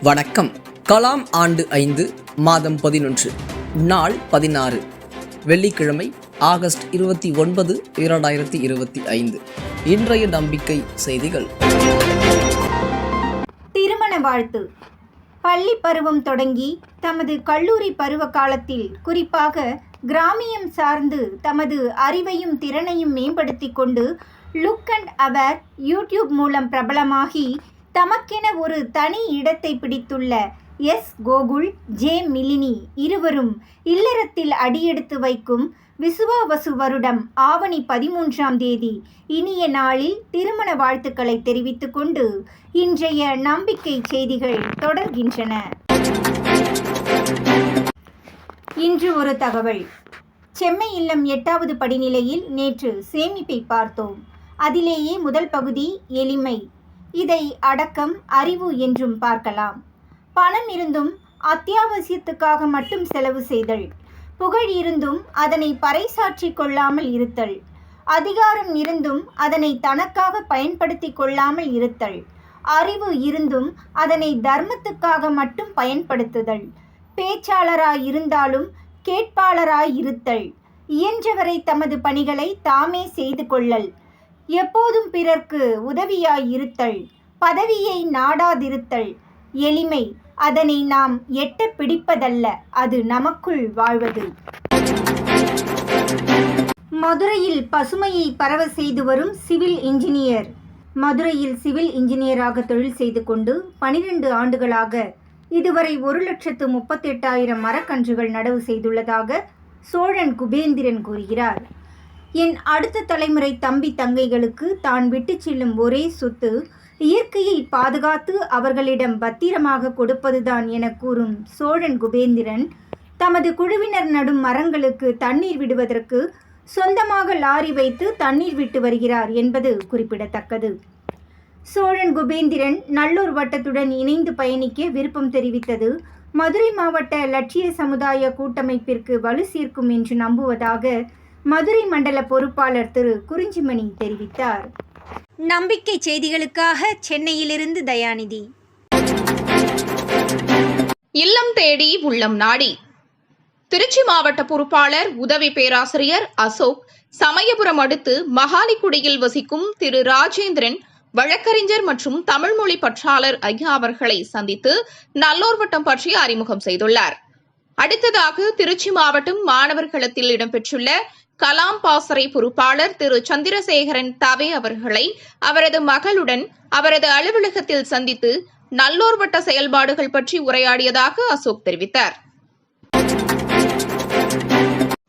வணக்கம். கலாம் ஆண்டு 5 மாதம் 11 நாள் 16 வெள்ளிக்கிழமை ஆகஸ்ட் 29, 2025. இன்றைய நம்பிக்கை செய்திகள். திருமண வாழ்த்து. பள்ளி பருவம் தொடங்கி தமது கல்லூரி பருவ காலத்தில் குறிப்பாக கிராமியம் சார்ந்து தமது அறிவையும் திறனையும் மேம்படுத்தி கொண்டு லுக் அண்ட் அவர் யூடியூப் மூலம் பிரபலமாகி தமக்கென ஒரு தனி இடத்தை பிடித்துள்ள எஸ். கோகுல், ஜே. மிலினி இருவரும் இல்லறத்தில் அடியெடுத்து வைக்கும் விசுவாவசு வருடம் ஆவணி 13ஆம் தேதி இனிய நாளில் திருமண வாழ்த்துக்களை தெரிவித்துக் கொண்டு இன்றைய நம்பிக்கை செய்திகள் தொடர்கின்றன. இன்று ஒரு தகவல். செம்மை இல்லம் 8வது படிநிலையில் நேற்று சேமிப்பை பார்த்தோம். அதிலேயே முதல் பகுதி எளிமை. இதை அடக்கம், அறிவு என்றும் பார்க்கலாம். பணம் இருந்தும் அத்தியாவசியத்துக்காக மட்டும் செலவு செய்தல், புகழ் இருந்தும் அதனை பறைசாற்றி கொள்ளாமல் இருத்தல், அதிகாரம் இருந்தும் அதனை தனக்காக பயன்படுத்தி கொள்ளாமல் இருத்தல், அறிவு இருந்தும் அதனை தர்மத்துக்காக மட்டும் பயன்படுத்துதல், பேச்சாளராய் இருந்தாலும் கேட்பாளராய் இருத்தல், இயன்றவரை தமது பணிகளை தாமே செய்து கொள்ளல், எப்போதும் பிறர்க்கு உதவியாய் இருத்தல், பதவியை நாடாதிருத்தல், எளிமை. அதனை நாம் எட்ட பிடிப்பதல்ல, அது நமக்குள் வாழ்வது. மதுரையில் பசுமையை பரவ செய்து வரும் சிவில் இன்ஜினியர். மதுரையில் சிவில் இன்ஜினியராக தொழில் செய்து கொண்டு 12 ஆண்டுகளாக இதுவரை 1,38,000 மரக்கன்றுகள் நடவு செய்துள்ளதாக சோழன் குபேந்திரன் கூறுகிறார். என் அடுத்த தலைமுறை தம்பி தங்கைகளுக்கு தான் விட்டு செல்லும் ஒரே சொத்து இயற்கையை பாதுகாத்து அவர்களிடம் பத்திரமாக கொடுப்பதுதான் என கூறும் சோழன் குபேந்திரன் தமது குழுவினர் நடும் மரங்களுக்கு தண்ணீர் விடுவதற்கு சொந்தமாக லாரி வைத்து தண்ணீர் விட்டு வருகிறார் என்பது குறிப்பிடத்தக்கது. சோழன் குபேந்திரன் நல்லூர் வட்டத்துடன் இணைந்து பயணிக்க விருப்பம் தெரிவித்தது மதுரை மாவட்ட லட்சிய சமுதாய கூட்டமைப்பிற்கு வலு சேர்க்கும் என்று நம்புவதாக மதுரை மண்டல பொறுப்பாளர் திரு குறிஞ்சிமணி தெரிவித்தார். நம்பிக்கை செய்திகளுக்காக சென்னையிலிருந்து தயாநிதி. இல்லம் தேடி உள்ளம் நாடி. திருச்சி மாவட்ட பொறுப்பாளர் உதவி பேராசிரியர் அசோக் சமயபுரம் அடுத்து மகாலிக்குடியில் வசிக்கும் திரு ராஜேந்திரன் வழக்கறிஞர் மற்றும் தமிழ்மொழி பற்றாளர் ஐயா அவர்களை சந்தித்து நல்லூர் வட்டம் பற்றி அறிமுகம் செய்துள்ளார். அடுத்ததாக திருச்சி மாவட்டம் மாணவர்களத்தில் இடம்பெற்றுள்ள கலாம் பாசறை பொறுப்பாளர் திரு சந்திரசேகரன் தவே அவர்களை அவரது மகளுடன் அவரது அலுவலகத்தில் சந்தித்து நல்லூர் வட்ட செயல்பாடுகள் பற்றி உரையாடியதாக அசோக் தெரிவித்தார்.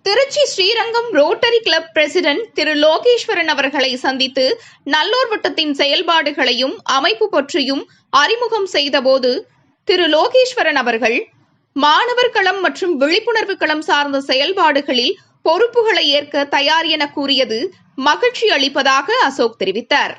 Tiruchi Srirangam rotary club president Thiru Lokeswaran அவர்களை சந்தித்து நல்லூர் வட்டத்தின் செயல்பாடுகளையும் அமைப்பு பற்றியும் அறிமுகம் செய்தபோது திரு லோகேஸ்வரன் அவர்கள் மாணவர் களம் மற்றும் விழிப்புணர்வு களம் சார்ந்த செயல்பாடுகளில் பொறுப்புகளை ஏற்க தயார் என கூறியது மகிழ்ச்சி அளிப்பதாக அசோக் தெரிவித்தார்.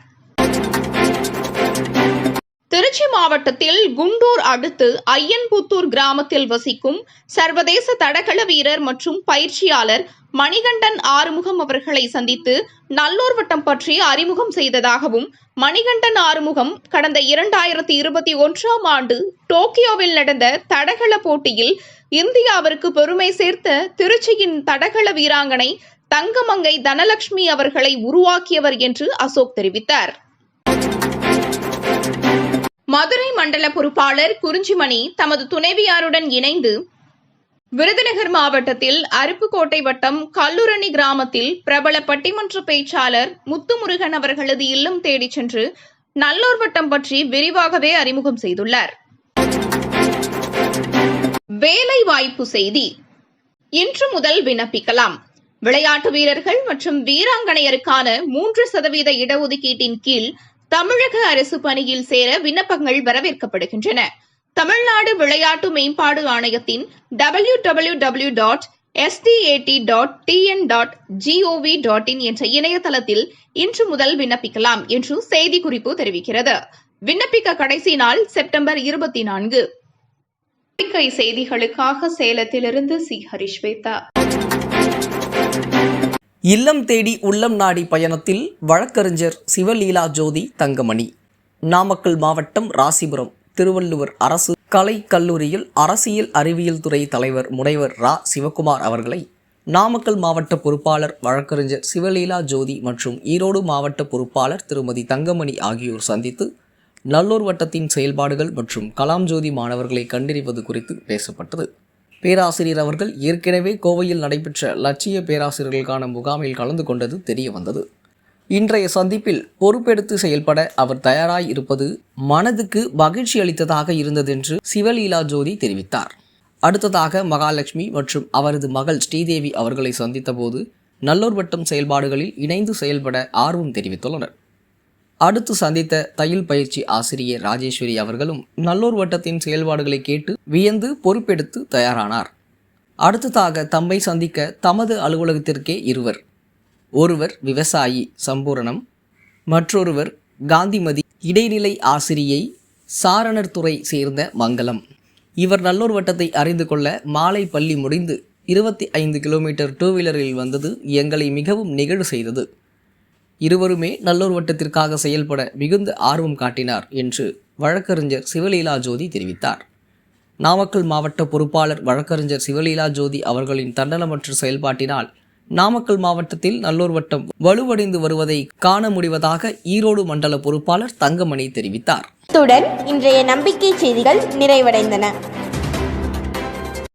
திருச்சி மாவட்டத்தில் குண்டூர் அடுத்து ஐயன்புத்தூர் கிராமத்தில் வசிக்கும் சர்வதேச தடகள வீரர் மற்றும் பயிற்சியாளர் மணிகண்டன் ஆறுமுகம் அவர்களை சந்தித்து நல்லூர் வட்டம் பற்றி அறிமுகம் செய்ததாகவும் மணிகண்டன் ஆறுமுகம் கடந்த 2021ஆம் ஆண்டு டோக்கியோவில் நடந்த தடகள போட்டியில் இந்தியாவிற்கு பெருமை சேர்த்த திருச்சியின் தடகள வீராங்கனை தங்கமங்கை தனலட்சுமி அவர்களை உருவாக்கியவர் என்று அசோக் தெரிவித்தார். மதுரை மண்டல பொறுப்பாளர் குறிஞ்சிமணி தமது துணைவியாருடன் இணைந்து விருதுநகர் மாவட்டத்தில் அருப்புக்கோட்டை வட்டம் கல்லுரணி கிராமத்தில் பிரபல பட்டிமன்ற பேச்சாளர் முத்துமுருகன் அவர்களது இல்லம் தேடிச் சென்று நல்லூர் வட்டம் பற்றி விரிவாகவே அறிமுகம் செய்துள்ளார். வேலை வாய்ப்பு செய்தி. இன்று முதல் விண்ணப்பிக்கலாம். விளையாட்டு வீரர்கள் மற்றும் வீராங்கனையருக்கான 3% இடஒதுக்கீட்டின் கீழ் தமிழக அரசு பணியில் சேர விண்ணப்பங்கள் வரவேற்கப்படுகின்றன. தமிழ்நாடு விளையாட்டு மேம்பாடு ஆணையத்தின் www.stat.tn.gov.in என்ற இணையதளத்தில் இன்று முதல் விண்ணப்பிக்கலாம் என்று செய்திக்குறிப்பு தெரிவிக்கிறது. விண்ணப்பிக்க கடைசி நாள் செப்டம்பர் 24. நம்பிக்கை செய்திகளுக்காக சேலத்திலிருந்து சி. ஹரிஸ்வேதா. இல்லம் தேடி உள்ளம் நாடி பயணத்தில் வழக்கறிஞர் சிவலீலா ஜோதி தங்கமணி. நாமக்கல் மாவட்டம் ராசிபுரம் திருவள்ளுவர் அரசு கலை கல்லூரியில் அரசியல் அறிவியல் துறை தலைவர் முனைவர் ரா சிவகுமார் அவர்களை நாமக்கல் மாவட்ட பொறுப்பாளர் வழக்கறிஞர் சிவலீலா ஜோதி மற்றும் ஈரோடு மாவட்ட பொறுப்பாளர் திருமதி தங்கமணி ஆகியோர் சந்தித்து நல்லூர் வட்டத்தின் செயல்பாடுகள் மற்றும் கலாம் ஜோதி மாணவர்களை கண்டறிவது குறித்து பேசப்பட்டது. பேராசிரியர் அவர்கள் ஏற்கனவே கோவையில் நடைபெற்ற லட்சிய பேராசிரியர்களுக்கான முகாமில் கலந்து கொண்டது தெரிய வந்தது. இன்றைய சந்திப்பில் பொறுப்பெடுத்து செயல்பட அவர் தயாராய் இருப்பது மனதுக்கு மகிழ்ச்சி அளித்ததாக இருந்ததென்று சிவலீலா ஜோதி தெரிவித்தார். அடுத்ததாக மகாலட்சுமி மற்றும் அவரது மகள் ஸ்ரீதேவி அவர்களை சந்தித்த போது நல்லூர் வட்டம் செயல்பாடுகளில் இணைந்து செயல்பட ஆர்வம் தெரிவித்துள்ளனர். அடுத்து சந்தித்த தையல் பயிற்சி ஆசிரியர் ராஜேஸ்வரி அவர்களும் நல்லூர் வட்டத்தின் செயல்பாடுகளை கேட்டு வியந்து பொறுப்பெடுத்து தயாரானார். அடுத்ததாக தம்மை சந்திக்க தமது அலுவலகத்திற்கே இருவர், ஒருவர் விவசாயி சம்பூரணம், மற்றொருவர் காந்திமதி இடைநிலை ஆசிரியை சாரணர் துறை சேர்ந்த மங்கலம். இவர் நல்லூர் வட்டத்தை அறிந்து கொள்ள மாலை பள்ளி முடிந்து 25 கிலோமீட்டர் 2 வீலரில் வந்தது எங்களை மிகவும் நெகிழ செய்தது. இருவருமே நல்லூர் வட்டத்திற்காக செயல்பட மிகுந்த ஆர்வம் காட்டினார் என்று வழக்கறிஞர் சிவலீலா ஜோதி தெரிவித்தார். நாமக்கல் மாவட்ட பொறுப்பாளர் வழக்கறிஞர் சிவலீலா ஜோதி அவர்களின் தன்னலமற்ற செயல்பாட்டினால் நாமக்கல் மாவட்டத்தில் நல்லூர் வட்டம் வலுவடைந்து வருவதை காண முடிவதாக ஈரோடு மண்டல பொறுப்பாளர் தங்கமணி தெரிவித்தார். இத்துடன் இன்றைய நம்பிக்கை செய்திகள் நிறைவடைந்தன.